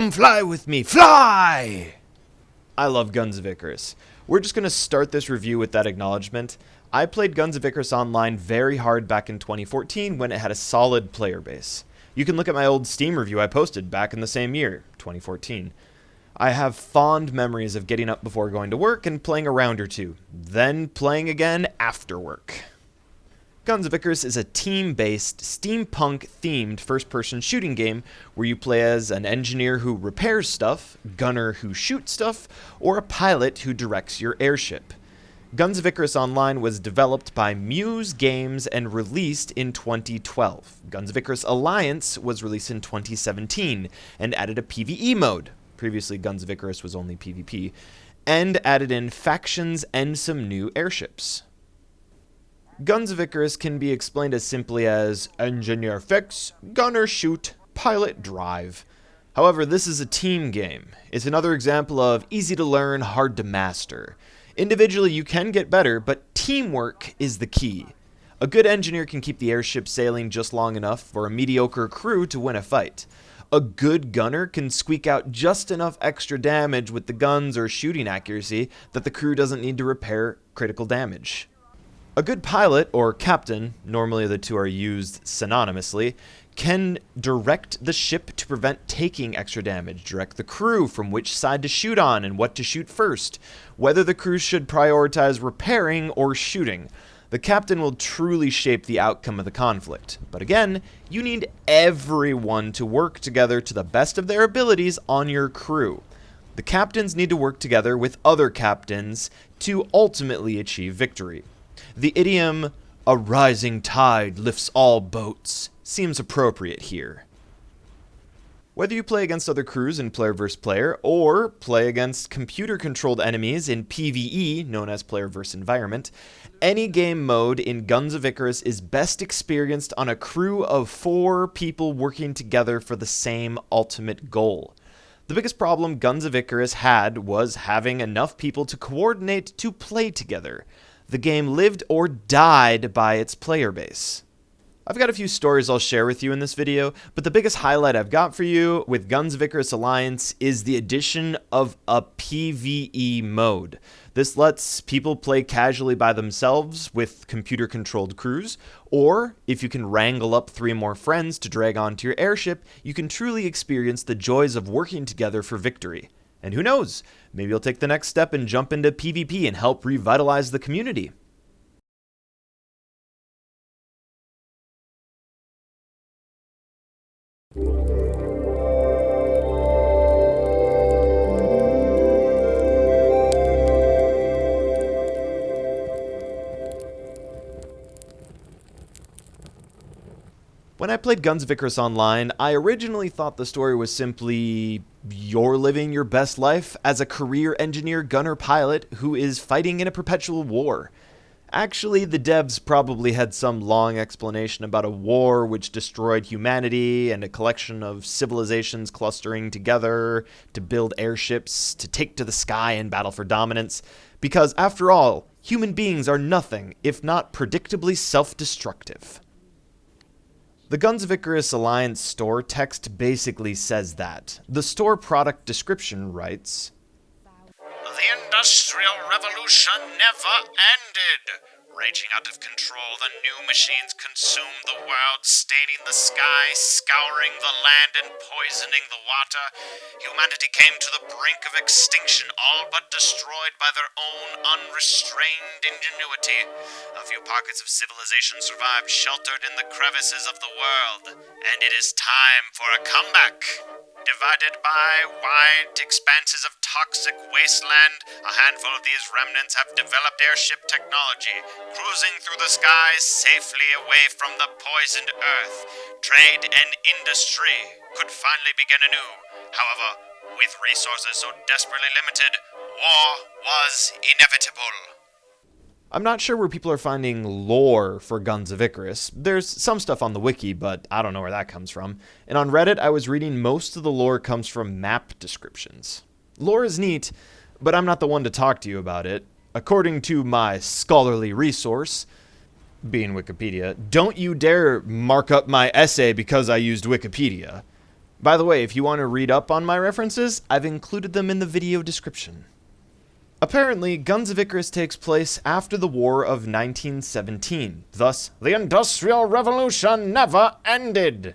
Come fly with me, fly! I love Guns of Icarus. We're just going to start this review with that acknowledgement. I played Guns of Icarus Online very hard back in 2014 when it had a solid player base. You can look at my old Steam review I posted back in the same year, 2014. I have fond memories of getting up before going to work and playing a round or two, then playing again after work. Guns of Icarus is a team-based, steampunk-themed first-person shooting game where you play as an engineer who repairs stuff, gunner who shoots stuff, or a pilot who directs your airship. Guns of Icarus Online was developed by Muse Games and released in 2012. Guns of Icarus Alliance was released in 2017 and added a PvE mode. Previously, Guns of Icarus was only PvP, and added in factions and some new airships. Guns of Icarus can be explained as simply as engineer fix, gunner shoot, pilot drive. However, this is a team game. It's another example of easy to learn, hard to master. Individually, you can get better, but teamwork is the key. A good engineer can keep the airship sailing just long enough for a mediocre crew to win a fight. A good gunner can squeak out just enough extra damage with the guns or shooting accuracy that the crew doesn't need to repair critical damage. A good pilot, or captain, normally the two are used synonymously, can direct the ship to prevent taking extra damage, direct the crew from which side to shoot on and what to shoot first, whether the crew should prioritize repairing or shooting. The captain will truly shape the outcome of the conflict. But again, you need everyone to work together to the best of their abilities on your crew. The captains need to work together with other captains to ultimately achieve victory. The idiom, "a rising tide lifts all boats," seems appropriate here. Whether you play against other crews in player versus player, or play against computer-controlled enemies in PvE, known as player versus environment, any game mode in Guns of Icarus is best experienced on a crew of 4 people working together for the same ultimate goal. The biggest problem Guns of Icarus had was having enough people to coordinate to play together. The game lived or died by its player base. I've got a few stories I'll share with you in this video, but the biggest highlight I've got for you with Guns of Icarus Alliance is the addition of a PvE mode. This lets people play casually by themselves with computer-controlled crews, or if you can wrangle up 3 more friends to drag onto your airship, you can truly experience the joys of working together for victory. And who knows, maybe you'll take the next step and jump into PvP and help revitalize the community. When I played Guns of Icarus Online, I originally thought the story was simply you're living your best life as a career engineer gunner pilot who is fighting in a perpetual war. Actually, the devs probably had some long explanation about a war which destroyed humanity and a collection of civilizations clustering together to build airships to take to the sky and battle for dominance, because after all, human beings are nothing if not predictably self-destructive. The Guns of Icarus Alliance store text basically says that. The store product description writes, "The Industrial Revolution never ended. Raging out of control, the new machines consumed the world, staining the sky, scouring the land, and poisoning the water. Humanity came to the brink of extinction, all but destroyed by their own unrestrained ingenuity. A few pockets of civilization survived, sheltered in the crevices of the world, and it is time for a comeback. Divided by wide expanses of toxic wasteland, a handful of these remnants have developed airship technology, cruising through the skies safely away from the poisoned earth. Trade and industry could finally begin anew. However, with resources so desperately limited, war was inevitable." I'm not sure where people are finding lore for Guns of Icarus. There's some stuff on the wiki, but I don't know where that comes from. And on Reddit, I was reading most of the lore comes from map descriptions. Lore is neat, but I'm not the one to talk to you about it. According to my scholarly resource, being Wikipedia, don't you dare mark up my essay because I used Wikipedia. By the way, if you want to read up on my references, I've included them in the video description. Apparently, Guns of Icarus takes place after the War of 1917, thus, the Industrial Revolution never ended!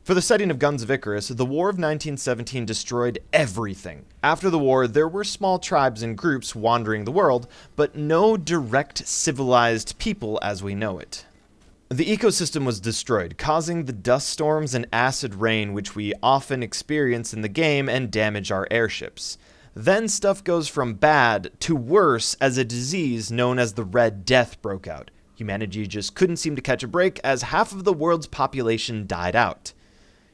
For the setting of Guns of Icarus, the War of 1917 destroyed everything. After the war, there were small tribes and groups wandering the world, but no direct civilized people as we know it. The ecosystem was destroyed, causing the dust storms and acid rain which we often experience in the game and damage our airships. Then stuff goes from bad to worse as a disease known as the Red Death broke out. Humanity just couldn't seem to catch a break as half of the world's population died out.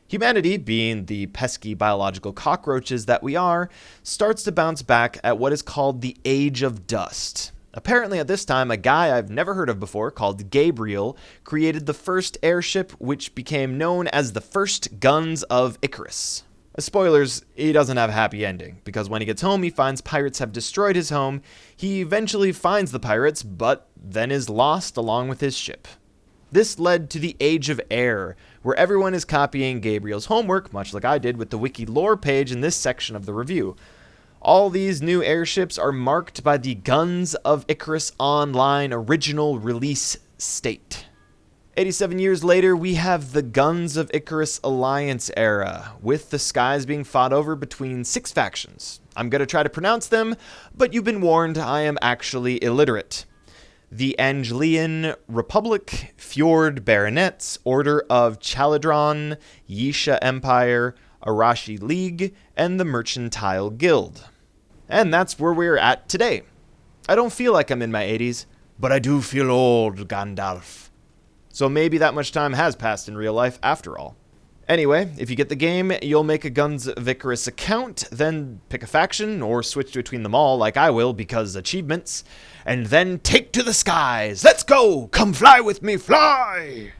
Humanity, being the pesky biological cockroaches that we are, starts to bounce back at what is called the Age of Dust. Apparently at this time, a guy I've never heard of before called Gabriel created the first airship, which became known as the first Guns of Icarus. Spoilers, he doesn't have a happy ending, because when he gets home he finds pirates have destroyed his home. He eventually finds the pirates, but then is lost along with his ship. This led to the Age of Air, where everyone is copying Gabriel's homework, much like I did with the wiki lore page in this section of the review. All these new airships are marked by the Guns of Icarus Online original release state. 87 years later, we have the Guns of Icarus Alliance era, with the skies being fought over between 6 factions. I'm going to try to pronounce them, but you've been warned I am actually illiterate. The Angelian Republic, Fjord Baronets, Order of Chaladron, Yisha Empire, Arashi League, and the Mercantile Guild. And that's where we're at today. I don't feel like I'm in my 80s, but I do feel old, Gandalf. So maybe that much time has passed in real life after all. Anyway, if you get the game, you'll make a Guns of Icarus account, then pick a faction, or switch between them all like I will because achievements, and then take to the skies! Let's go! Come fly with me, fly!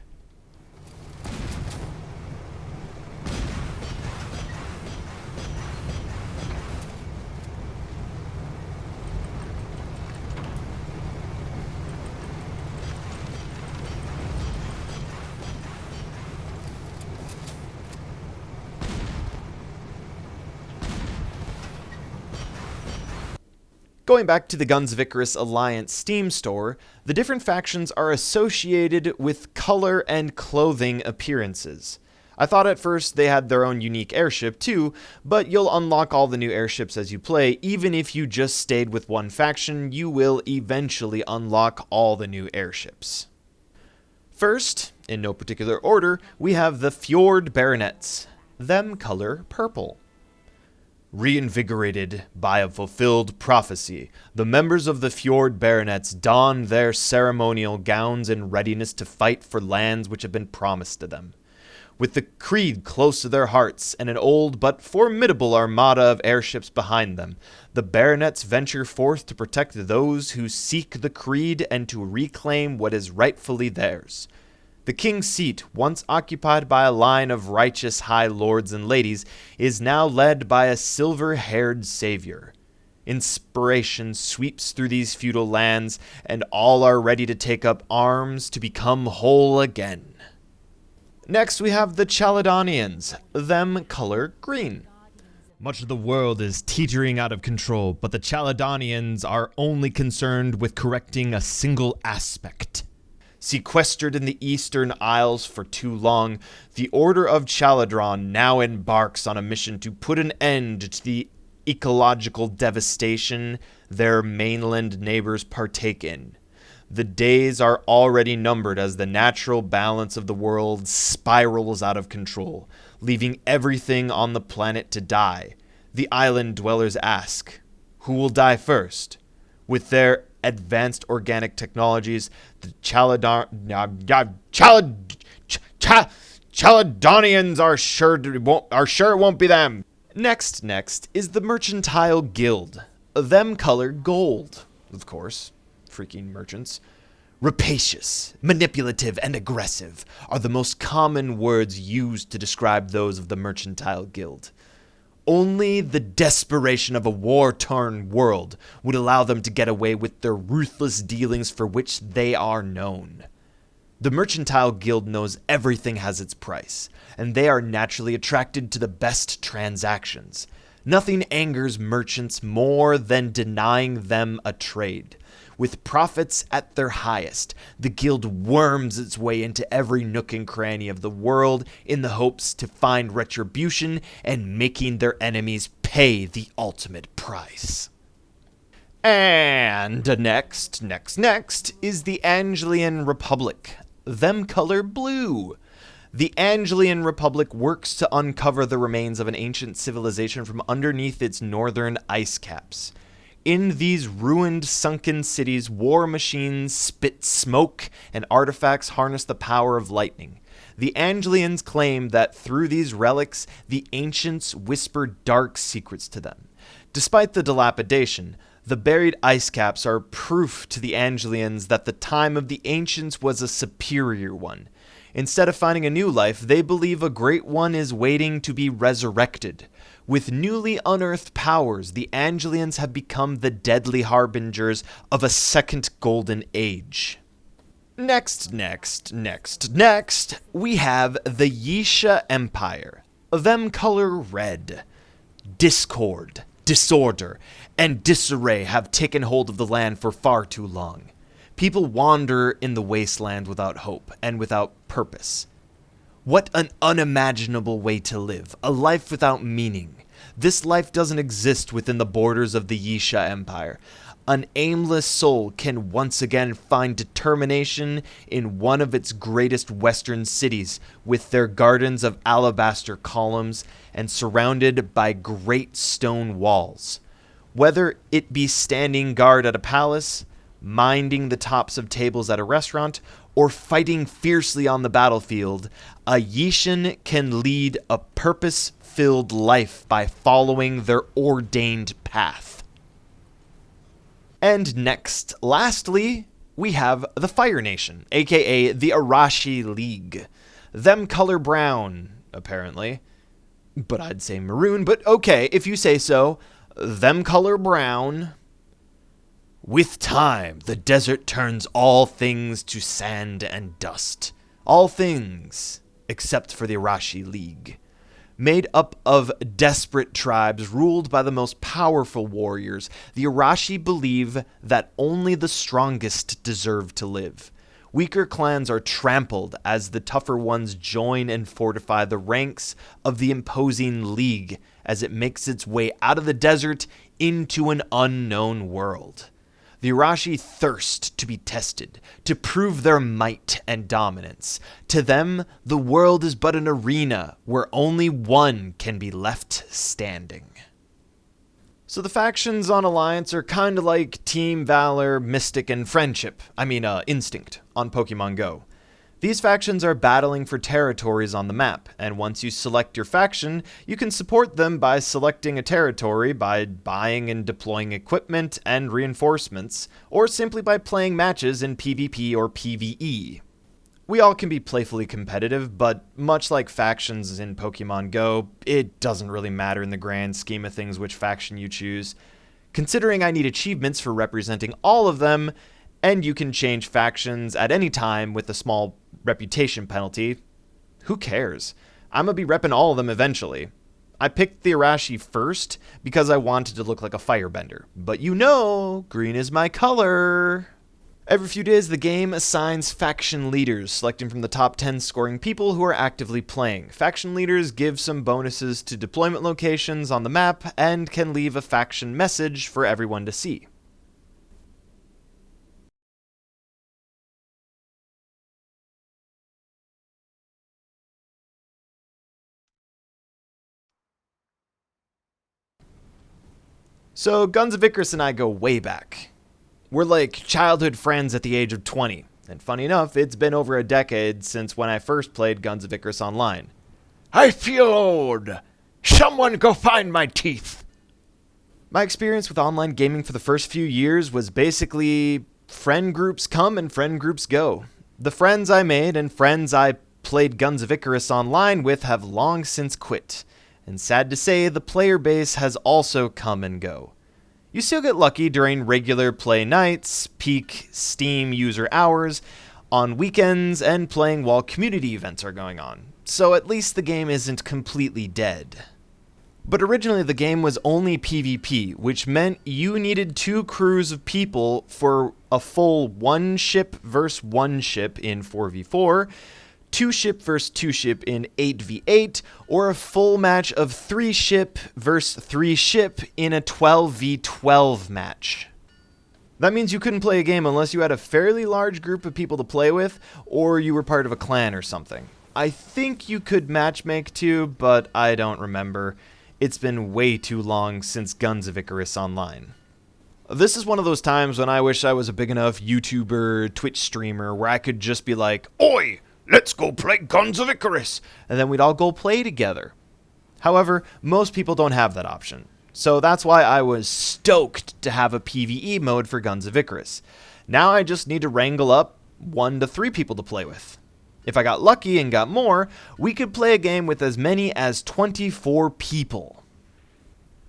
Going back to the Guns of Icarus Alliance Steam store, the different factions are associated with color and clothing appearances. I thought at first they had their own unique airship too, but you'll unlock all the new airships as you play. Even if you just stayed with one faction, you will eventually unlock all the new airships. First, in no particular order, we have the Fjord Baronets. Them color purple. Reinvigorated by a fulfilled prophecy, the members of the Fjord Baronets don their ceremonial gowns in readiness to fight for lands which have been promised to them. With the creed close to their hearts and an old but formidable armada of airships behind them, the Baronets venture forth to protect those who seek the creed and to reclaim what is rightfully theirs. The king's seat, once occupied by a line of righteous high lords and ladies, is now led by a silver-haired savior. Inspiration sweeps through these feudal lands, and all are ready to take up arms to become whole again. Next, we have the Chaladonians. Them color green. Much of the world is teetering out of control, but the Chaladonians are only concerned with correcting a single aspect. Sequestered in the Eastern Isles for too long, the Order of Chaladron now embarks on a mission to put an end to the ecological devastation their mainland neighbors partake in. The days are already numbered as the natural balance of the world spirals out of control, leaving everything on the planet to die. The island dwellers ask, who will die first? With their advanced organic technologies, the Chaladonians are sure it won't be them. Next is the Mercantile Guild. Them color gold, of course. Freaking merchants. Rapacious, manipulative, and aggressive are the most common words used to describe those of the Mercantile Guild. Only the desperation of a war-torn world would allow them to get away with their ruthless dealings for which they are known. The Mercantile Guild knows everything has its price, and they are naturally attracted to the best transactions. Nothing angers merchants more than denying them a trade. With profits at their highest, the guild worms its way into every nook and cranny of the world in the hopes to find retribution and making their enemies pay the ultimate price. And next is the Angelian Republic. Them color blue. The Angelian Republic works to uncover the remains of an ancient civilization from underneath its northern ice caps. In these ruined, sunken cities, war machines spit smoke and artifacts harness the power of lightning. The Angelians claim that through these relics, the ancients whisper dark secrets to them. Despite the dilapidation, the buried ice caps are proof to the Angelians that the time of the ancients was a superior one. Instead of finding a new life, they believe a great one is waiting to be resurrected. With newly unearthed powers, the Angelians have become the deadly harbingers of a second golden age. Next, we have the Yisha Empire. Them color red. Discord, disorder, and disarray have taken hold of the land for far too long. People wander in the wasteland without hope and without purpose. What an unimaginable way to live, a life without meaning. This life doesn't exist within the borders of the Yisha Empire. An aimless soul can once again find determination in one of its greatest western cities, with their gardens of alabaster columns and surrounded by great stone walls. Whether it be standing guard at a palace, minding the tops of tables at a restaurant, or fighting fiercely on the battlefield, a Yishan can lead a purpose-filled life by following their ordained path. And lastly, we have the Fire Nation, aka the Arashi League. Them color brown, apparently. But I'd say maroon, but okay, if you say so. Them color brown. With time, the desert turns all things to sand and dust. All things, except for the Arashi League. Made up of desperate tribes ruled by the most powerful warriors, the Arashi believe that only the strongest deserve to live. Weaker clans are trampled as the tougher ones join and fortify the ranks of the imposing league as it makes its way out of the desert into an unknown world. The Arashi thirst to be tested, to prove their might and dominance. To them, the world is but an arena where only one can be left standing. So the factions on Alliance are kinda like Team Valor, Mystic, and Instinct on Pokemon Go. These factions are battling for territories on the map, and once you select your faction, you can support them by selecting a territory by buying and deploying equipment and reinforcements, or simply by playing matches in PvP or PvE. We all can be playfully competitive, but much like factions in Pokemon Go, it doesn't really matter in the grand scheme of things which faction you choose. Considering I need achievements for representing all of them, and you can change factions at any time with a small reputation penalty, who cares? I'm gonna be repping all of them eventually. I picked the Arashi first because I wanted to look like a firebender, but green is my color. Every few days, the game assigns faction leaders, selecting from the top 10 scoring people who are actively playing. Faction leaders give some bonuses to deployment locations on the map and can leave a faction message for everyone to see. So, Guns of Icarus and I go way back. We're like childhood friends at the age of 20, and funny enough, it's been over a decade since when I first played Guns of Icarus Online. I feel old. Someone go find my teeth. My experience with online gaming for the first few years was basically friend groups come and friend groups go. The friends I made and friends I played Guns of Icarus Online with have long since quit. And sad to say, the player base has also come and go. You still get lucky during regular play nights, peak Steam user hours, on weekends and playing while community events are going on. So at least the game isn't completely dead. But originally the game was only PvP, which meant you needed 2 crews of people for a full 1 ship versus 1 ship in 4v4, 2 ship versus 2 ship in 8v8, or a full match of 3 ship versus 3 ship in a 12v12 match. That means you couldn't play a game unless you had a fairly large group of people to play with, or you were part of a clan or something. I think you could matchmake too, but I don't remember. It's been way too long since Guns of Icarus Online. This is one of those times when I wish I was a big enough YouTuber, Twitch streamer, where I could just be like, "Oi, let's go play Guns of Icarus!" and then we'd all go play together. However, most people don't have that option. So that's why I was stoked to have a PvE mode for Guns of Icarus. Now I just need to wrangle up 1 to 3 people to play with. If I got lucky and got more, we could play a game with as many as 24 people.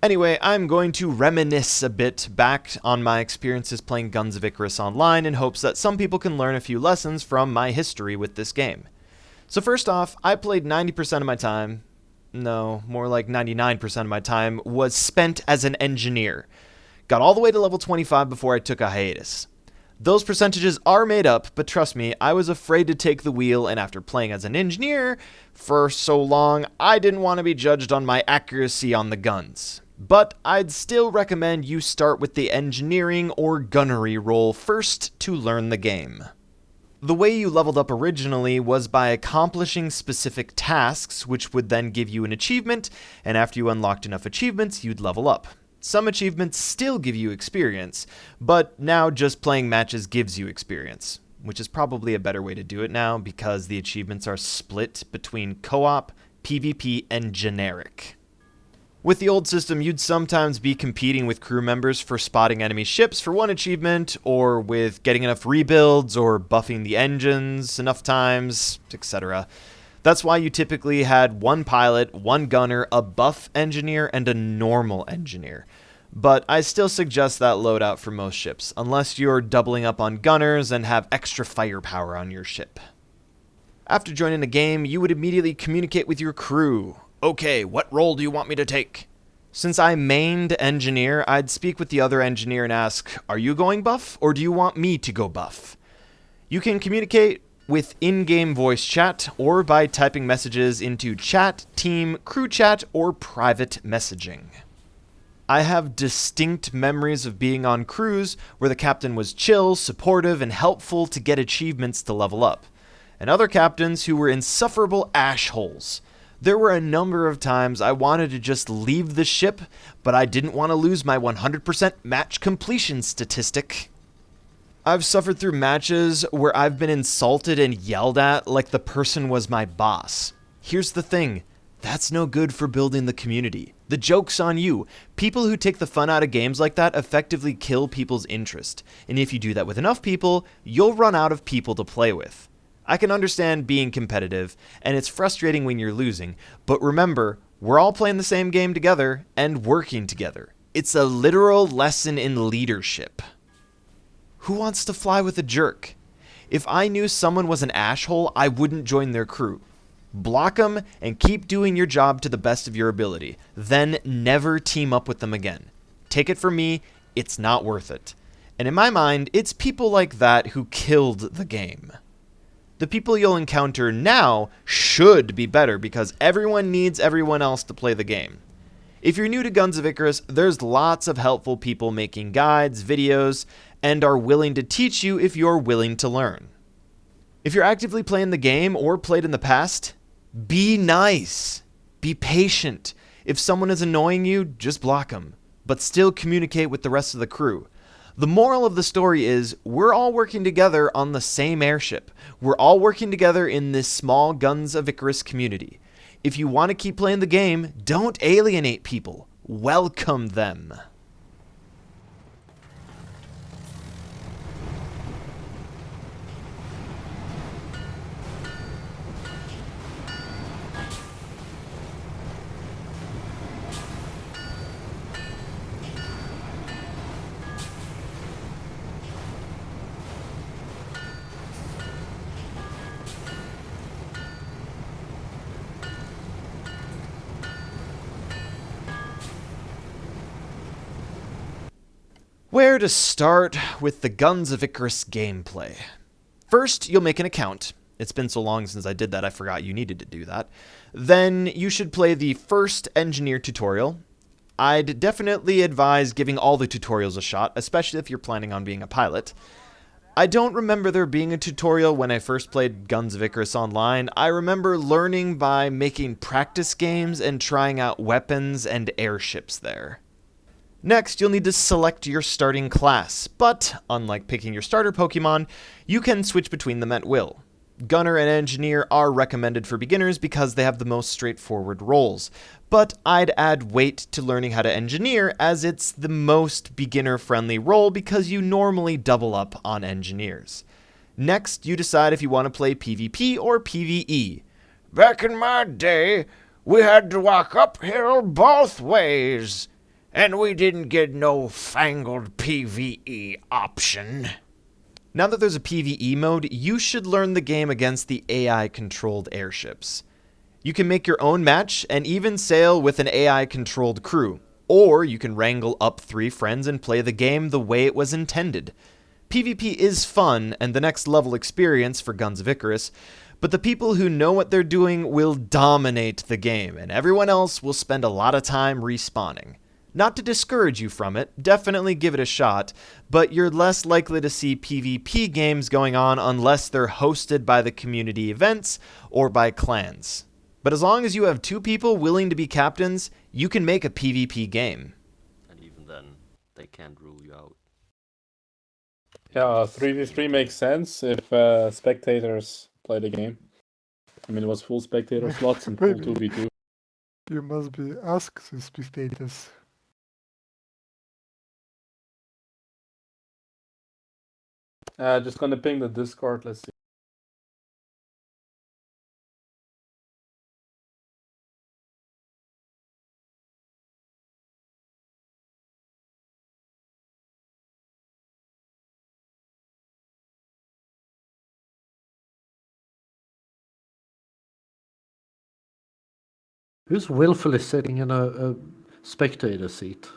Anyway, I'm going to reminisce a bit back on my experiences playing Guns of Icarus Online in hopes that some people can learn a few lessons from my history with this game. So first off, I played 90% of my time, no, more like 99% of my time, was spent as an engineer. Got all the way to level 25 before I took a hiatus. Those percentages are made up, but trust me, I was afraid to take the wheel, and after playing as an engineer for so long, I didn't want to be judged on my accuracy on the guns. But I'd still recommend you start with the engineering or gunnery role first to learn the game. The way you leveled up originally was by accomplishing specific tasks, which would then give you an achievement, and after you unlocked enough achievements, you'd level up. Some achievements still give you experience, but now just playing matches gives you experience, which is probably a better way to do it now because the achievements are split between co-op, PvP, and generic. With the old system, you'd sometimes be competing with crew members for spotting enemy ships for one achievement, or with getting enough rebuilds, or buffing the engines enough times, etc. That's why you typically had 1 pilot, 1 gunner, a buff engineer, and a normal engineer. But I still suggest that loadout for most ships, unless you're doubling up on gunners and have extra firepower on your ship. After joining a game, you would immediately communicate with your crew. "Okay, what role do you want me to take?" Since I mained engineer, I'd speak with the other engineer and ask, "Are you going buff, or do you want me to go buff?" You can communicate with in-game voice chat, or by typing messages into chat, team, crew chat, or private messaging. I have distinct memories of being on crews where the captain was chill, supportive, and helpful to get achievements to level up, and other captains who were insufferable ashholes. There were a number of times I wanted to just leave the ship, but I didn't want to lose my 100% match completion statistic. I've suffered through matches where I've been insulted and yelled at like the person was my boss. Here's the thing, that's no good for building the community. The joke's on you. People who take the fun out of games like that effectively kill people's interest, and if you do that with enough people, you'll run out of people to play with. I can understand being competitive, and it's frustrating when you're losing, but remember, we're all playing the same game together and working together. It's a literal lesson in leadership. Who wants to fly with a jerk? If I knew someone was an asshole, I wouldn't join their crew. Block them and keep doing your job to the best of your ability. Then never team up with them again. Take it from me, it's not worth it. And in my mind, it's people like that who killed the game. The people you'll encounter now should be better because everyone needs everyone else to play the game. If you're new to Guns of Icarus, there's lots of helpful people making guides, videos, and are willing to teach you if you're willing to learn. If you're actively playing the game or played in the past, be nice. Be patient. If someone is annoying you, just block them, but still communicate with the rest of the crew. The moral of the story is, we're all working together on the same airship. We're all working together in this small Guns of Icarus community. If you want to keep playing the game, don't alienate people. Welcome them. Where to start with the Guns of Icarus gameplay? First, you'll make an account. It's been so long since I did that, I forgot you needed to do that. Then you should play the first engineer tutorial. I'd definitely advise giving all the tutorials a shot, especially if you're planning on being a pilot. I don't remember there being a tutorial when I first played Guns of Icarus Online. I remember learning by making practice games and trying out weapons and airships there. Next, you'll need to select your starting class, but unlike picking your starter Pokemon, you can switch between them at will. Gunner and Engineer are recommended for beginners because they have the most straightforward roles, but I'd add weight to learning how to Engineer as it's the most beginner-friendly role because you normally double up on Engineers. Next, you decide if you want to play PvP or PvE. Back in my day, we had to walk uphill both ways, and we didn't get no fangled PvE option. Now that there's a PvE mode, you should learn the game against the AI-controlled airships. You can make your own match and even sail with an AI-controlled crew, or you can wrangle up 3 friends and play the game the way it was intended. PvP is fun and the next level experience for Guns of Icarus, but the people who know what they're doing will dominate the game, and everyone else will spend a lot of time respawning. Not to discourage you from it, definitely give it a shot, but you're less likely to see PvP games going on unless they're hosted by the community events or by clans. But as long as you have 2 people willing to be captains, you can make a PvP game. And even then, they can't rule you out. Yeah, 3v3 makes sense if spectators play the game. I mean, it was full spectator slots and full 2v2. You must be asked to spectators. Just gonna ping the Discord, let's see. Who's willfully sitting in a spectator seat?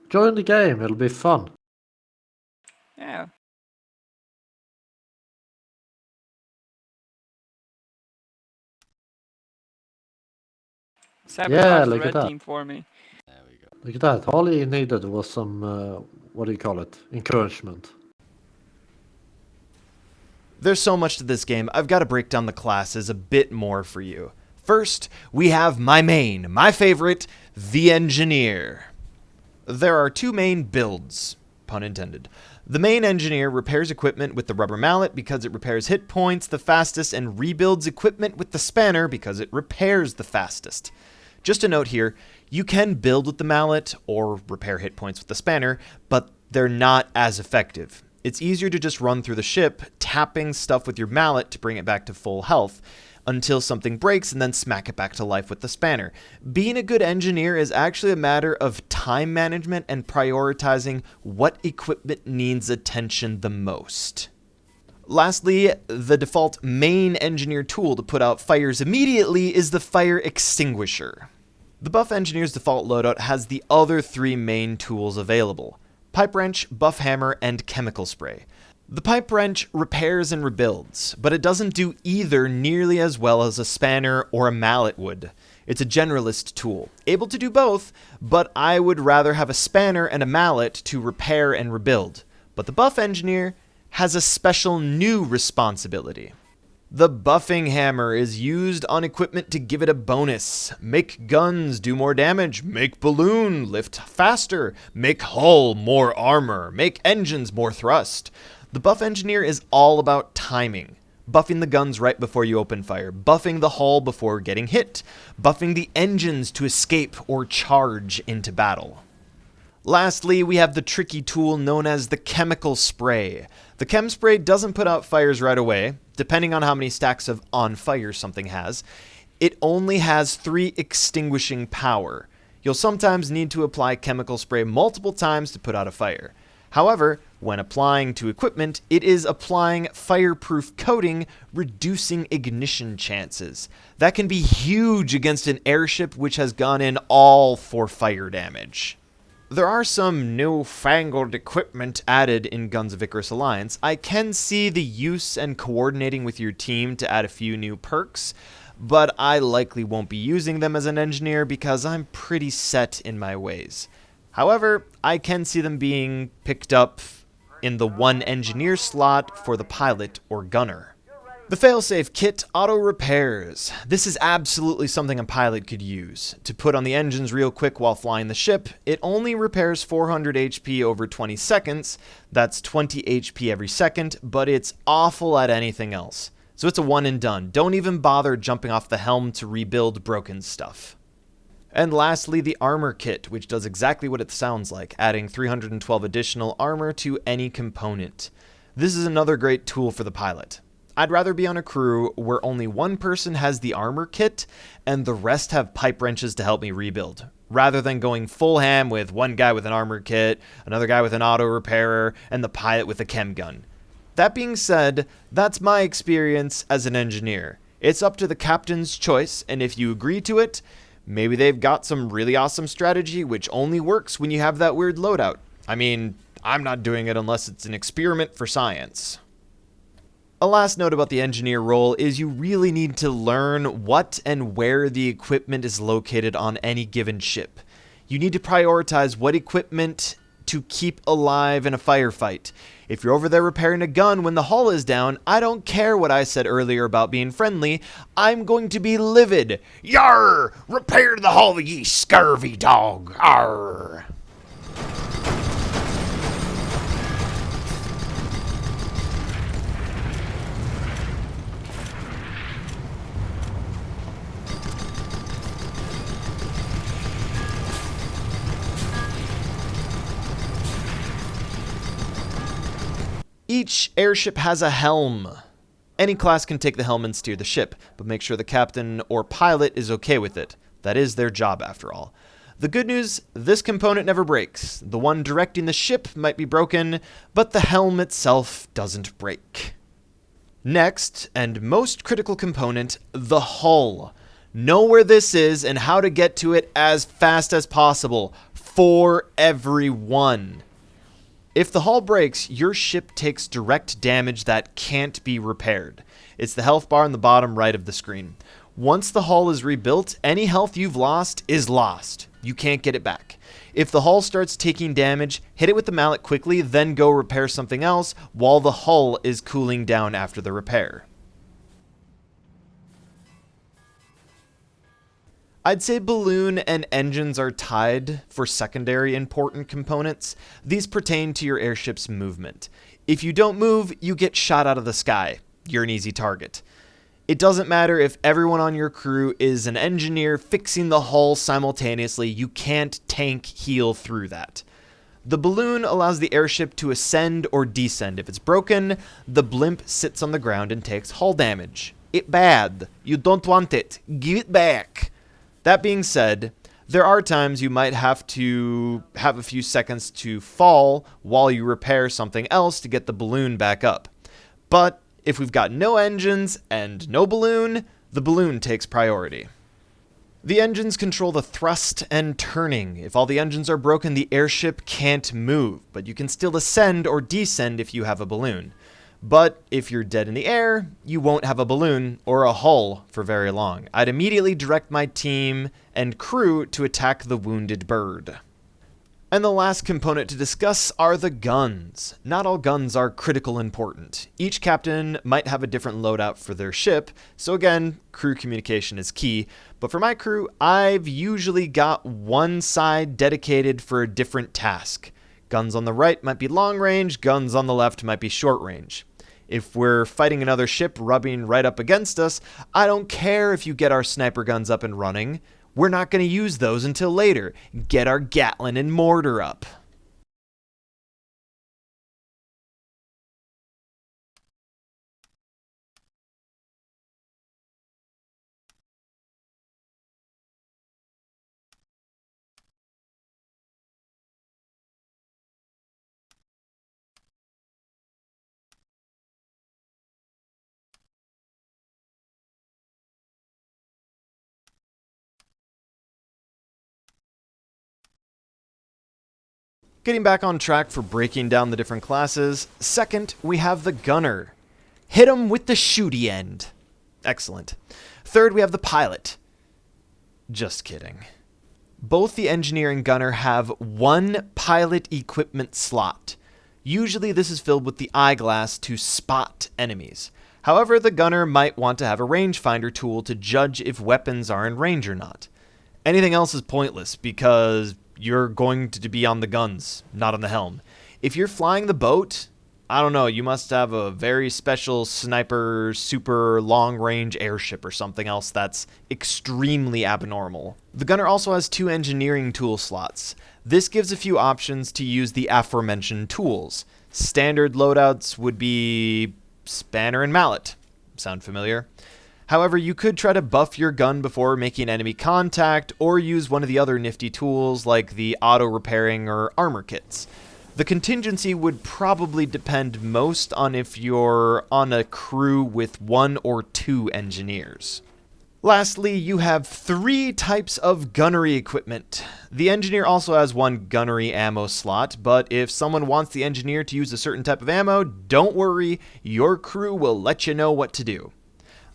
Join the game, it'll be fun. Yeah. Sabotage the look at red that. team for me. There we go. Look at that, all he needed was some, what do you call it, encouragement. There's so much to this game, I've got to break down the classes a bit more for you. First, we have my favorite, the Engineer. There are 2 main builds, pun intended. The main Engineer repairs equipment with the rubber mallet because it repairs hit points the fastest and rebuilds equipment with the spanner because it repairs the fastest. Just a note here, you can build with the mallet or repair hit points with the spanner, but they're not as effective. It's easier to just run through the ship, tapping stuff with your mallet to bring it back to full health, until something breaks and then smack it back to life with the spanner. Being a good engineer is actually a matter of time management and prioritizing what equipment needs attention the most. Lastly, the default main engineer tool to put out fires immediately is the fire extinguisher. The buff engineer's default loadout has the other 3 main tools available: pipe wrench, buff hammer, and chemical spray. The pipe wrench repairs and rebuilds, but it doesn't do either nearly as well as a spanner or a mallet would. It's a generalist tool, able to do both, but I would rather have a spanner and a mallet to repair and rebuild. But the buff engineer has a special new responsibility. The buffing hammer is used on equipment to give it a bonus. Make guns do more damage, make balloon lift faster, make hull more armor, make engines more thrust. The buff engineer is all about timing. Buffing the guns right before you open fire, buffing the hull before getting hit, buffing the engines to escape or charge into battle. Lastly, we have the tricky tool known as the chemical spray. The chem spray doesn't put out fires right away, depending on how many stacks of on fire something has. It only has 3 extinguishing power. You'll sometimes need to apply chemical spray multiple times to put out a fire. However, when applying to equipment, it is applying fireproof coating, reducing ignition chances. That can be huge against an airship which has gone in all for fire damage. There are some newfangled equipment added in Guns of Icarus Alliance. I can see the use and coordinating with your team to add a few new perks, but I likely won't be using them as an engineer because I'm pretty set in my ways. However, I can see them being picked up in the one engineer slot for the pilot or gunner. The failsafe kit auto repairs. This is absolutely something a pilot could use. To put on the engines real quick while flying the ship, it only repairs 400 HP over 20 seconds. That's 20 HP every second, but it's awful at anything else. So it's a one and done. Don't even bother jumping off the helm to rebuild broken stuff. And lastly, the armor kit, which does exactly what it sounds like, adding 312 additional armor to any component. This is another great tool for the pilot. I'd rather be on a crew where only one person has the armor kit and the rest have pipe wrenches to help me rebuild, rather than going full ham with one guy with an armor kit, another guy with an auto repairer, and the pilot with a chem gun. That being said, that's my experience as an engineer. It's up to the captain's choice, and if you agree to it, maybe they've got some really awesome strategy which only works when you have that weird loadout. I mean, I'm not doing it unless it's an experiment for science. A last note about the engineer role is you really need to learn what and where the equipment is located on any given ship. You need to prioritize what equipment to keep alive in a firefight. If you're over there repairing a gun when the hull is down, I don't care what I said earlier about being friendly, I'm going to be livid. Yarr! Repair the hull, ye scurvy dog! Arr! Each airship has a helm. Any class can take the helm and steer the ship, but make sure the captain or pilot is okay with it. That is their job after all. The good news, this component never breaks. The one directing the ship might be broken, but the helm itself doesn't break. Next, and most critical component, the hull. Know where this is and how to get to it as fast as possible, for everyone. If the hull breaks, your ship takes direct damage that can't be repaired. It's the health bar on the bottom right of the screen. Once the hull is rebuilt, any health you've lost is lost. You can't get it back. If the hull starts taking damage, hit it with the mallet quickly, then go repair something else while the hull is cooling down after the repair. I'd say balloon and engines are tied for secondary important components. These pertain to your airship's movement. If you don't move, you get shot out of the sky. You're an easy target. It doesn't matter if everyone on your crew is an engineer fixing the hull simultaneously, you can't tank heal through that. The balloon allows the airship to ascend or descend. If it's broken, the blimp sits on the ground and takes hull damage. It bad. You don't want it. Give it back. That being said, there are times you might have to have a few seconds to fall while you repair something else to get the balloon back up. But if we've got no engines and no balloon, the balloon takes priority. The engines control the thrust and turning. If all the engines are broken, the airship can't move, but you can still ascend or descend if you have a balloon. But if you're dead in the air, you won't have a balloon or a hull for very long. I'd immediately direct my team and crew to attack the wounded bird. And the last component to discuss are the guns. Not all guns are critical important. Each captain might have a different loadout for their ship, so again, crew communication is key. But for my crew, I've usually got one side dedicated for a different task. Guns on the right might be long range, guns on the left might be short range. If we're fighting another ship rubbing right up against us, I don't care if you get our sniper guns up and running. We're not going to use those until later. Get our Gatling and mortar up. Getting back on track for breaking down the different classes, second, we have the gunner. Hit 'em with the shooty end. Excellent. Third, we have the pilot. Just kidding. Both the engineer and gunner have one pilot equipment slot. Usually this is filled with the eyeglass to spot enemies. However, the gunner might want to have a rangefinder tool to judge if weapons are in range or not. Anything else is pointless because you're going to be on the guns, not on the helm. If you're flying the boat, I don't know, you must have a very special sniper, super long-range airship or something else that's extremely abnormal. The gunner also has 2 engineering tool slots. This gives a few options to use the aforementioned tools. Standard loadouts would be spanner and mallet. Sound familiar? However, you could try to buff your gun before making enemy contact, or use one of the other nifty tools like the auto-repairing or armor kits. The contingency would probably depend most on if you're on a crew with 1 or 2 engineers. Lastly, you have 3 types of gunnery equipment. The engineer also has 1 gunnery ammo slot, but if someone wants the engineer to use a certain type of ammo, don't worry, your crew will let you know what to do.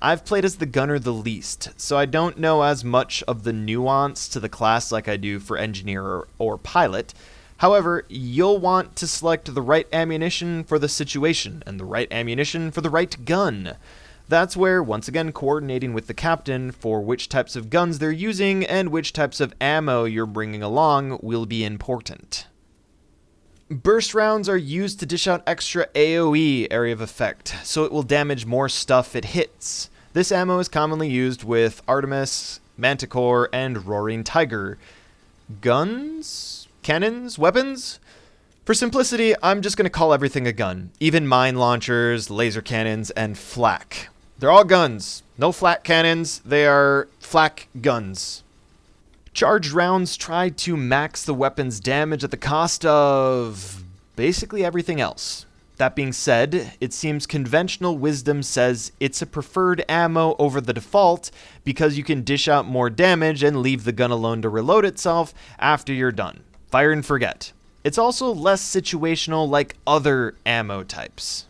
I've played as the gunner the least, so I don't know as much of the nuance to the class like I do for engineer or pilot. However, you'll want to select the right ammunition for the situation, and the right ammunition for the right gun. That's where, once again, coordinating with the captain for which types of guns they're using and which types of ammo you're bringing along will be important. Burst rounds are used to dish out extra AoE, area of effect, so it will damage more stuff it hits. This ammo is commonly used with Artemis, Manticore, and Roaring Tiger. Guns? Cannons? Weapons? For simplicity, I'm just going to call everything a gun. Even mine launchers, laser cannons, and flak. They're all guns. No flak cannons, they are flak guns. Charged rounds try to max the weapon's damage at the cost of basically everything else. That being said, it seems conventional wisdom says it's a preferred ammo over the default because you can dish out more damage and leave the gun alone to reload itself after you're done. Fire and forget. It's also less situational like other ammo types.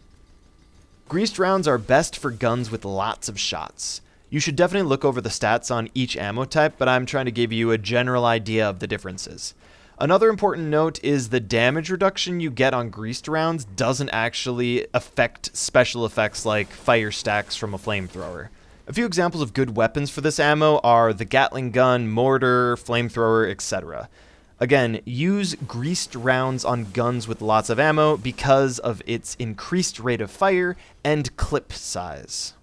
Greased rounds are best for guns with lots of shots. You should definitely look over the stats on each ammo type, but I'm trying to give you a general idea of the differences. Another important note is the damage reduction you get on greased rounds doesn't actually affect special effects like fire stacks from a flamethrower. A few examples of good weapons for this ammo are the Gatling gun, mortar, flamethrower, etc. Again, use greased rounds on guns with lots of ammo because of its increased rate of fire and clip size.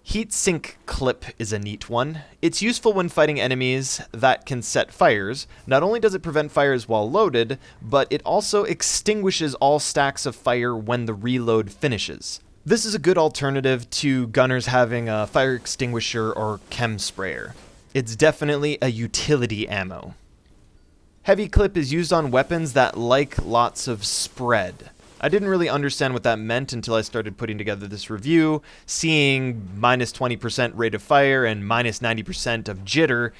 Heat sink clip is a neat one. It's useful when fighting enemies that can set fires. Not only does it prevent fires while loaded, but it also extinguishes all stacks of fire when the reload finishes. This is a good alternative to gunners having a fire extinguisher or chem sprayer. It's definitely a utility ammo. Heavy clip is used on weapons that like lots of spread. I didn't really understand what that meant until I started putting together this review. Seeing minus 20% rate of fire and minus 90% of jitter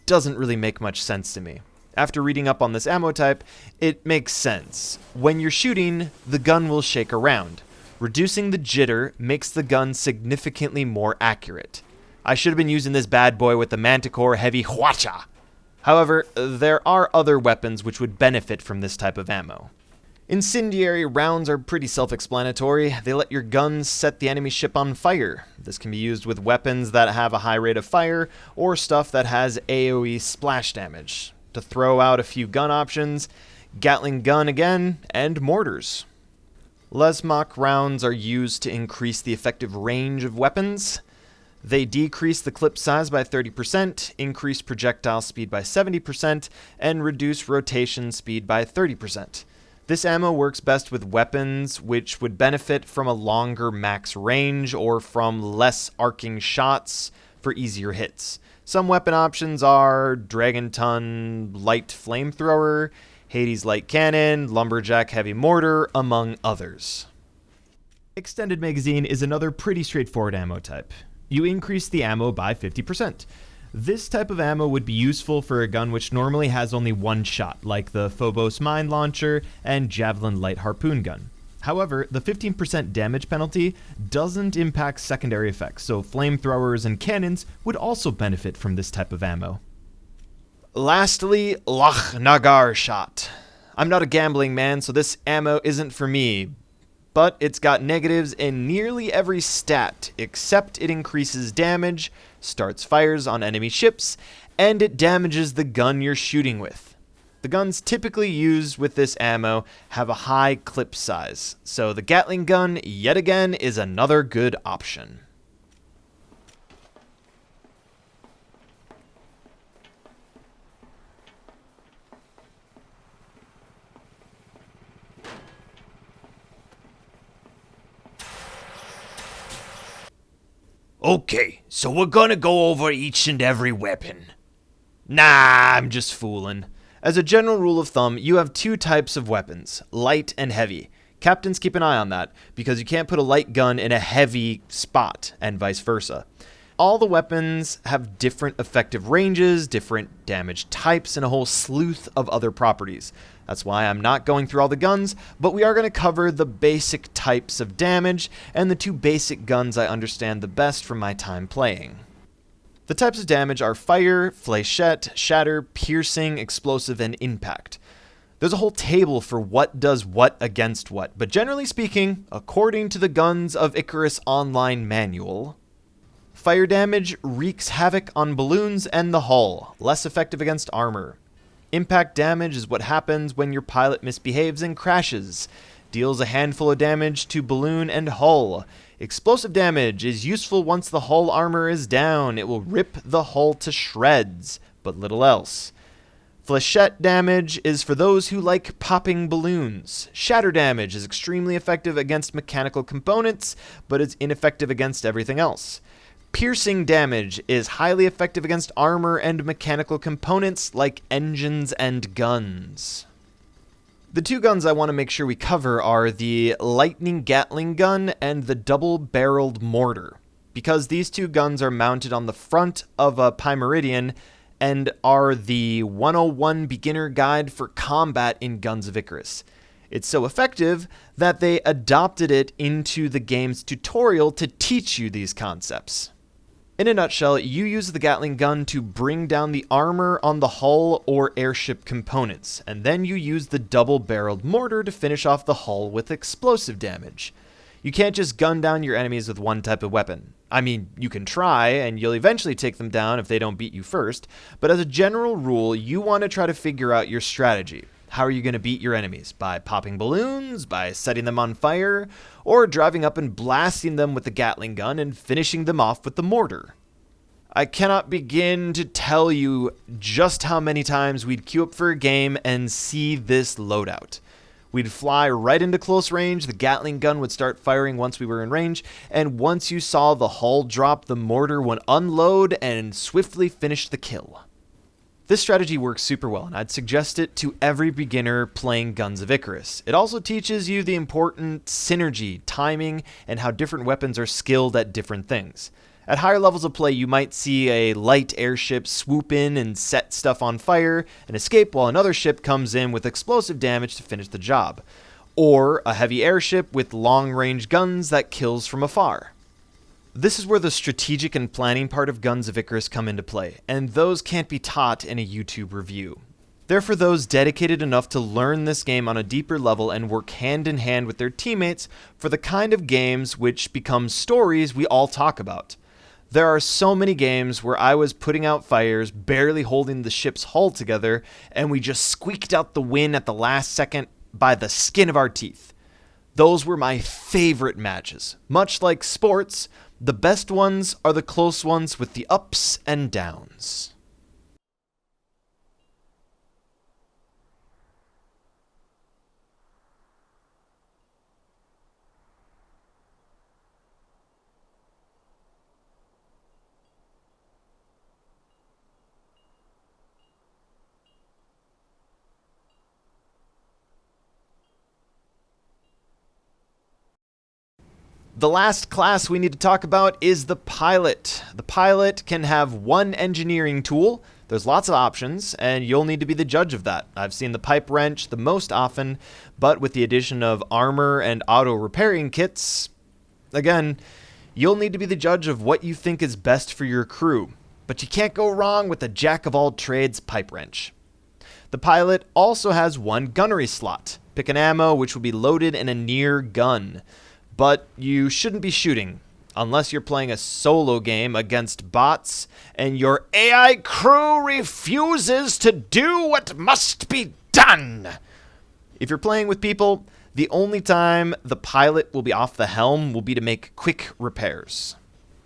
doesn't really make much sense to me. After reading up on this ammo type, it makes sense. When you're shooting, the gun will shake around. Reducing the jitter makes the gun significantly more accurate. I should have been using this bad boy with the Manticore Heavy Hwacha. However, there are other weapons which would benefit from this type of ammo. Incendiary rounds are pretty self-explanatory. They let your guns set the enemy ship on fire. This can be used with weapons that have a high rate of fire, or stuff that has AoE splash damage. To throw out a few gun options, Gatling gun again, and mortars. Lesmach rounds are used to increase the effective range of weapons. They decrease the clip size by 30%, increase projectile speed by 70%, and reduce rotation speed by 30%. This ammo works best with weapons which would benefit from a longer max range or from less arcing shots for easier hits. Some weapon options are Dragon Ton Light Flamethrower, Hades Light Cannon, Lumberjack Heavy Mortar, among others. Extended Magazine is another pretty straightforward ammo type. You increase the ammo by 50%. This type of ammo would be useful for a gun which normally has only one shot, like the Phobos mine launcher and Javelin light harpoon gun. However, the 15% damage penalty doesn't impact secondary effects, so flamethrowers and cannons would also benefit from this type of ammo. Lastly, Loch Nagar shot. I'm not a gambling man, so this ammo isn't for me, but it's got negatives in nearly every stat, except it increases damage, starts fires on enemy ships, and it damages the gun you're shooting with. The guns typically used with this ammo have a high clip size, so the Gatling gun, yet again, is another good option. Okay, so we're gonna go over each and every weapon. Nah, I'm just fooling. As a general rule of thumb, you have two types of weapons, light and heavy. Captains keep an eye on that, because you can't put a light gun in a heavy spot, and vice versa. All the weapons have different effective ranges, different damage types, and a whole slew of other properties. That's why I'm not going through all the guns, but we are going to cover the basic types of damage and the two basic guns I understand the best from my time playing. The types of damage are fire, fléchette, shatter, piercing, explosive, and impact. There's a whole table for what does what against what, but generally speaking, according to the Guns of Icarus Online manual, fire damage wreaks havoc on balloons and the hull, less effective against armor. Impact damage is what happens when your pilot misbehaves and crashes. Deals a handful of damage to balloon and hull. Explosive damage is useful once the hull armor is down. It will rip the hull to shreds, but little else. Fléchette damage is for those who like popping balloons. Shatter damage is extremely effective against mechanical components, but is ineffective against everything else. Piercing damage is highly effective against armor and mechanical components like engines and guns. The two guns I want to make sure we cover are the Lightning Gatling gun and the double-barreled mortar, because these two guns are mounted on the front of a Pymeridian and are the 101 beginner guide for combat in Guns of Icarus. It's so effective that they adopted it into the game's tutorial to teach you these concepts. In a nutshell, you use the Gatling gun to bring down the armor on the hull or airship components, and then you use the double-barreled mortar to finish off the hull with explosive damage. You can't just gun down your enemies with one type of weapon. I mean, you can try, and you'll eventually take them down if they don't beat you first, but as a general rule, you want to try to figure out your strategy. How are you going to beat your enemies? By popping balloons? By setting them on fire? Or driving up and blasting them with the Gatling gun and finishing them off with the mortar? I cannot begin to tell you just how many times we'd queue up for a game and see this loadout. We'd fly right into close range, the Gatling gun would start firing once we were in range, and once you saw the hull drop, the mortar would unload and swiftly finish the kill. This strategy works super well, and I'd suggest it to every beginner playing Guns of Icarus. It also teaches you the important synergy, timing, and how different weapons are skilled at different things. At higher levels of play, you might see a light airship swoop in and set stuff on fire and escape while another ship comes in with explosive damage to finish the job. Or a heavy airship with long-range guns that kills from afar. This is where the strategic and planning part of Guns of Icarus come into play, and those can't be taught in a YouTube review. They're for those dedicated enough to learn this game on a deeper level and work hand in hand with their teammates for the kind of games which become stories we all talk about. There are so many games where I was putting out fires, barely holding the ship's hull together, and we just squeaked out the win at the last second by the skin of our teeth. Those were my favorite matches. Much like sports, the best ones are the close ones with the ups and downs. The last class we need to talk about is the pilot. The pilot can have one engineering tool. There's lots of options, and you'll need to be the judge of that. I've seen the pipe wrench the most often, but with the addition of armor and auto repairing kits, again, you'll need to be the judge of what you think is best for your crew. But you can't go wrong with the jack-of-all-trades pipe wrench. The pilot also has one gunnery slot. Pick an ammo which will be loaded in a near gun. But you shouldn't be shooting, unless you're playing a solo game against bots and your AI crew refuses to do what must be done. If you're playing with people, the only time the pilot will be off the helm will be to make quick repairs.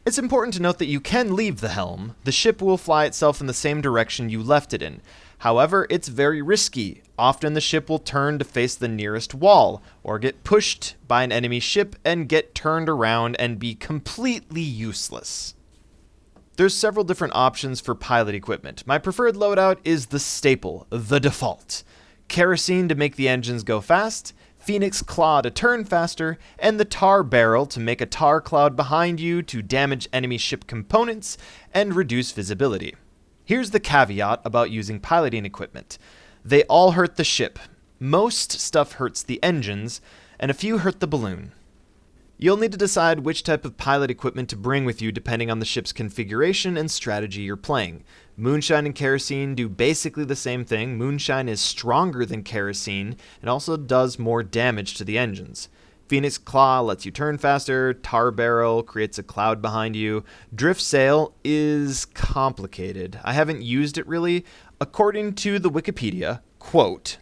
It's important to note that you can leave the helm. The ship will fly itself in the same direction you left it in. However, it's very risky. Often the ship will turn to face the nearest wall, or get pushed by an enemy ship and get turned around and be completely useless. There's several different options for pilot equipment. My preferred loadout is the staple, the default. Kerosene to make the engines go fast, Phoenix Claw to turn faster, and the tar barrel to make a tar cloud behind you to damage enemy ship components and reduce visibility. Here's the caveat about using piloting equipment. They all hurt the ship. Most stuff hurts the engines, and a few hurt the balloon. You'll need to decide which type of pilot equipment to bring with you depending on the ship's configuration and strategy you're playing. Moonshine and Kerosene do basically the same thing. Moonshine is stronger than Kerosene and also does more damage to the engines. Phoenix Claw lets you turn faster, Tar Barrel creates a cloud behind you. Drift Sail is complicated. I haven't used it really. According to the Wikipedia, quote,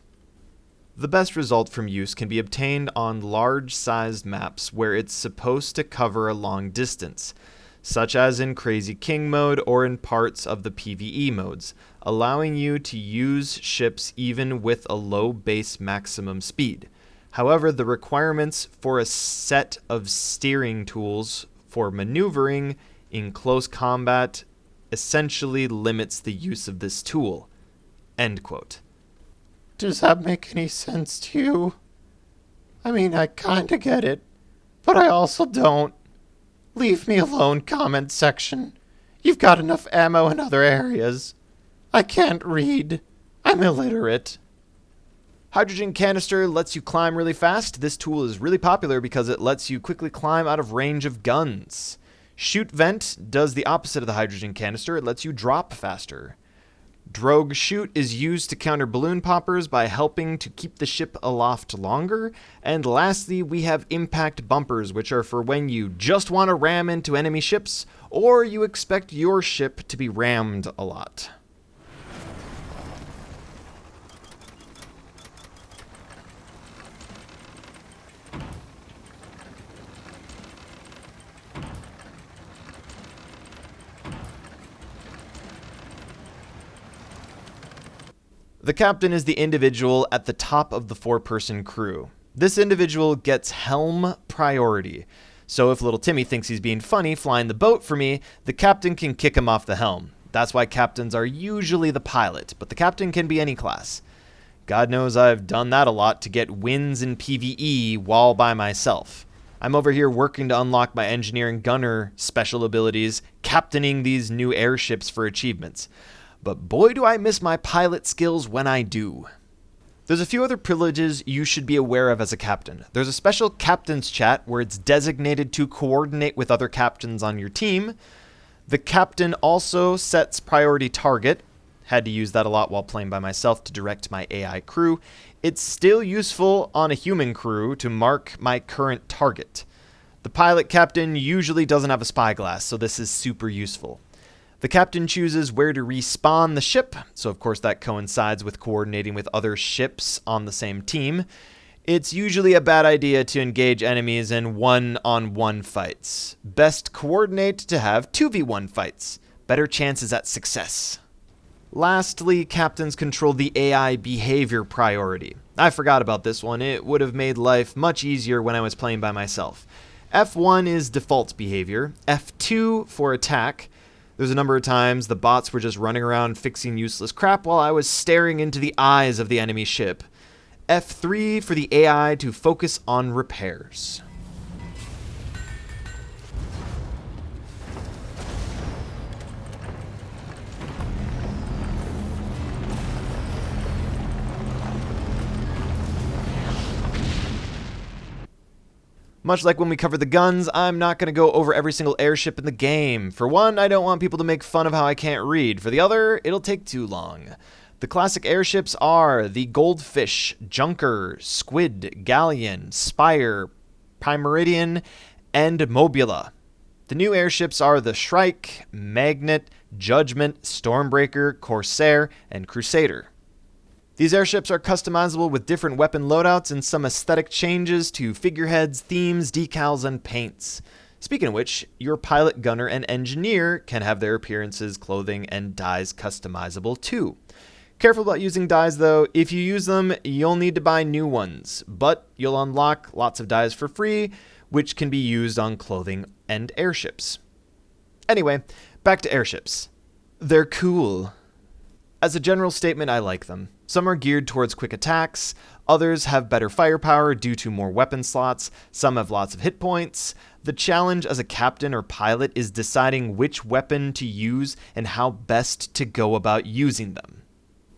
"The best result from use can be obtained on large-sized maps where it's supposed to cover a long distance, such as in Crazy King mode or in parts of the PvE modes, allowing you to use ships even with a low base maximum speed. However, the requirements for a set of steering tools for maneuvering in close combat essentially limits the use of this tool." End quote. Does that make any sense to you? I mean, I kinda get it, but I also don't. Leave me alone, comment section. You've got enough ammo in other areas. I can't read. I'm illiterate. Hydrogen Canister lets you climb really fast. This tool is really popular because it lets you quickly climb out of range of guns. Shoot Vent does the opposite of the Hydrogen Canister. It lets you drop faster. Drogue Shoot is used to counter balloon poppers by helping to keep the ship aloft longer. And lastly, we have Impact Bumpers, which are for when you just want to ram into enemy ships, or you expect your ship to be rammed a lot. The captain is the individual at the top of the four-person crew. This individual gets helm priority. So if little Timmy thinks he's being funny flying the boat for me, the captain can kick him off the helm. That's why captains are usually the pilot, but the captain can be any class. God knows I've done that a lot to get wins in PvE while by myself. I'm over here working to unlock my engineer and gunner special abilities, captaining these new airships for achievements. But boy do I miss my pilot skills when I do. There's a few other privileges you should be aware of as a captain. There's a special captain's chat where it's designated to coordinate with other captains on your team. The captain also sets priority target. Had to use that a lot while playing by myself to direct my AI crew. It's still useful on a human crew to mark my current target. The pilot captain usually doesn't have a spyglass, so this is super useful. The captain chooses where to respawn the ship, so of course that coincides with coordinating with other ships on the same team. It's usually a bad idea to engage enemies in one-on-one fights. Best coordinate to have 2v1 fights. Better chances at success. Lastly, captains control the AI behavior priority. I forgot about this one. It would have made life much easier when I was playing by myself. F1 is default behavior, F2 for attack. There's a number of times the bots were just running around fixing useless crap while I was staring into the eyes of the enemy ship. F3 for the AI to focus on repairs. Much like when we covered the guns, I'm not going to go over every single airship in the game. For one, I don't want people to make fun of how I can't read. For the other, it'll take too long. The classic airships are the Goldfish, Junker, Squid, Galleon, Spire, Primeridian, and Mobula. The new airships are the Shrike, Magnet, Judgment, Stormbreaker, Corsair, and Crusader. These airships are customizable with different weapon loadouts and some aesthetic changes to figureheads, themes, decals, and paints. Speaking of which, your pilot, gunner, and engineer can have their appearances, clothing, and dyes customizable too. Careful about using dyes though. If you use them, you'll need to buy new ones, but you'll unlock lots of dyes for free, which can be used on clothing and airships. Anyway, back to airships. They're cool. As a general statement, I like them. Some are geared towards quick attacks, others have better firepower due to more weapon slots, some have lots of hit points. The challenge as a captain or pilot is deciding which weapon to use and how best to go about using them.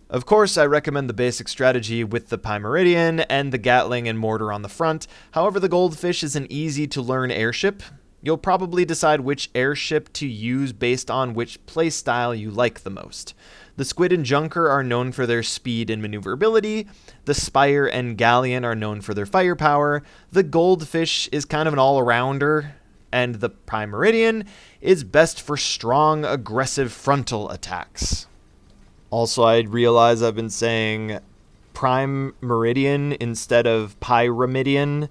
Of course, I recommend the basic strategy with the Primeridian and the Gatling and mortar on the front. However, the Goldfish is an easy-to-learn airship. You'll probably decide which airship to use based on which playstyle you like the most. The Squid and Junker are known for their speed and maneuverability. The Spire and Galleon are known for their firepower. The Goldfish is kind of an all-arounder. And the Primeridian is best for strong, aggressive frontal attacks. Also, I realize I've been saying Prime Meridian instead of Pyramidian.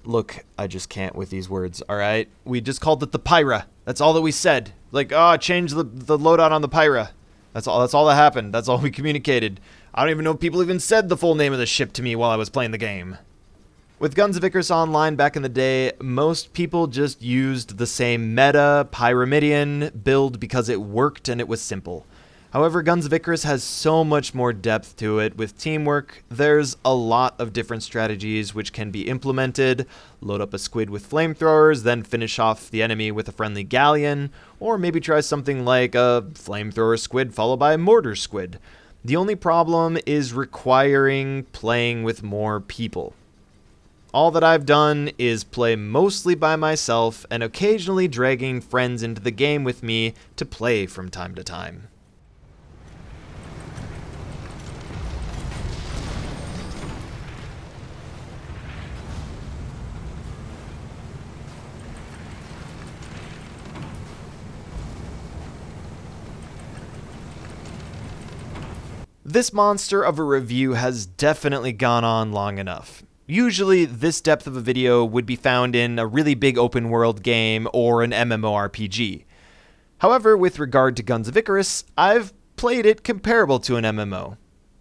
Look, I just can't with these words, alright? We just called it the Pyra. That's all that we said. Like, change the loadout on the Pyra. That's all that happened. That's all we communicated. I don't even know if people even said the full name of the ship to me while I was playing the game. With Guns of Icarus Online back in the day, most people just used the same meta Pyramidian build because it worked and it was simple. However, Guns of Icarus has so much more depth to it. With teamwork, there's a lot of different strategies which can be implemented. Load up a squid with flamethrowers, then finish off the enemy with a friendly galleon, or maybe try something like a flamethrower squid followed by a mortar squid. The only problem is requiring playing with more people. All that I've done is play mostly by myself and occasionally dragging friends into the game with me to play from time to time. This monster of a review has definitely gone on long enough. Usually, this depth of a video would be found in a really big open world game or an MMORPG. However, with regard to Guns of Icarus, I've played it comparable to an MMO.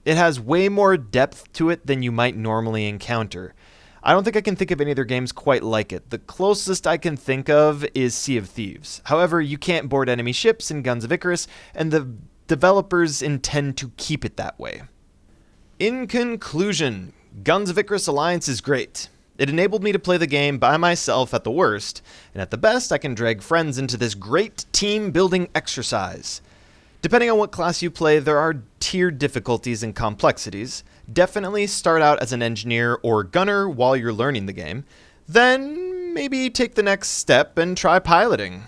It has way more depth to it than you might normally encounter. I don't think I can think of any other games quite like it. The closest I can think of is Sea of Thieves. However, you can't board enemy ships in Guns of Icarus, and the developers intend to keep it that way. In conclusion, Guns of Icarus Alliance is great. It enabled me to play the game by myself at the worst, and at the best I can drag friends into this great team-building exercise. Depending on what class you play, there are tiered difficulties and complexities. Definitely start out as an engineer or gunner while you're learning the game. Then maybe take the next step and try piloting.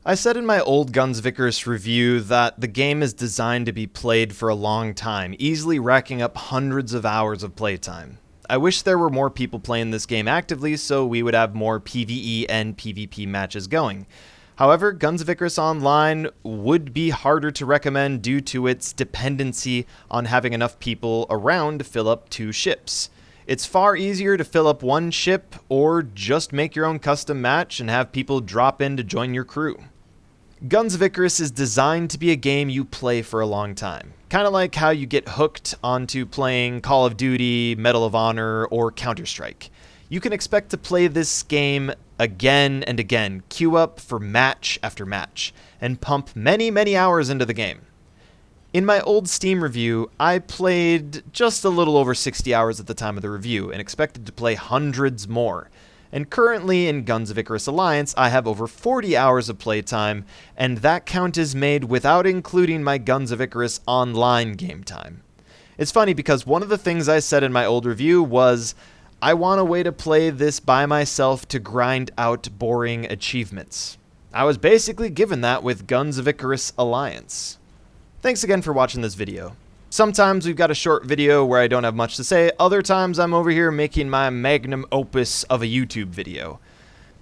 I said in my old Guns of Icarus review that the game is designed to be played for a long time, easily racking up hundreds of hours of playtime. I wish there were more people playing this game actively so we would have more PvE and PvP matches going. However, Guns of Icarus Online would be harder to recommend due to its dependency on having enough people around to fill up 2 ships. It's far easier to fill up 1 ship or just make your own custom match and have people drop in to join your crew. Guns of Icarus is designed to be a game you play for a long time. Kind of like how you get hooked onto playing Call of Duty, Medal of Honor, or Counter-Strike. You can expect to play this game again and again, queue up for match after match, and pump many, many hours into the game. In my old Steam review, I played just a little over 60 hours at the time of the review, and expected to play hundreds more. And currently in Guns of Icarus Alliance, I have over 40 hours of playtime, and that count is made without including my Guns of Icarus Online game time. It's funny because one of the things I said in my old review was, I want a way to play this by myself to grind out boring achievements. I was basically given that with Guns of Icarus Alliance. Thanks again for watching this video. Sometimes we've got a short video where I don't have much to say, other times I'm over here making my magnum opus of a YouTube video.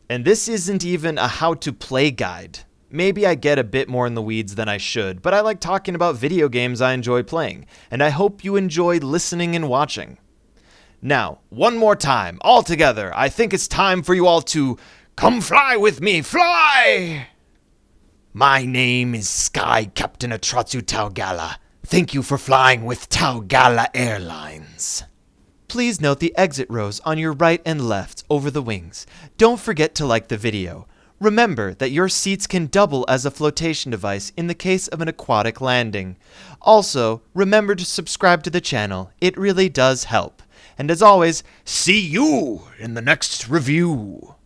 And this isn't even a how-to-play guide. Maybe I get a bit more in the weeds than I should, but I like talking about video games I enjoy playing, and I hope you enjoy listening and watching. Now, one more time, all together, I think it's time for you all to come fly with me, fly! My name is Sky Captain Atratzu Taugala. Thank you for flying with Taugala Airlines. Please note the exit rows on your right and left over the wings. Don't forget to like the video. Remember that your seats can double as a flotation device in the case of an aquatic landing. Also, remember to subscribe to the channel. It really does help. And as always, see you in the next review.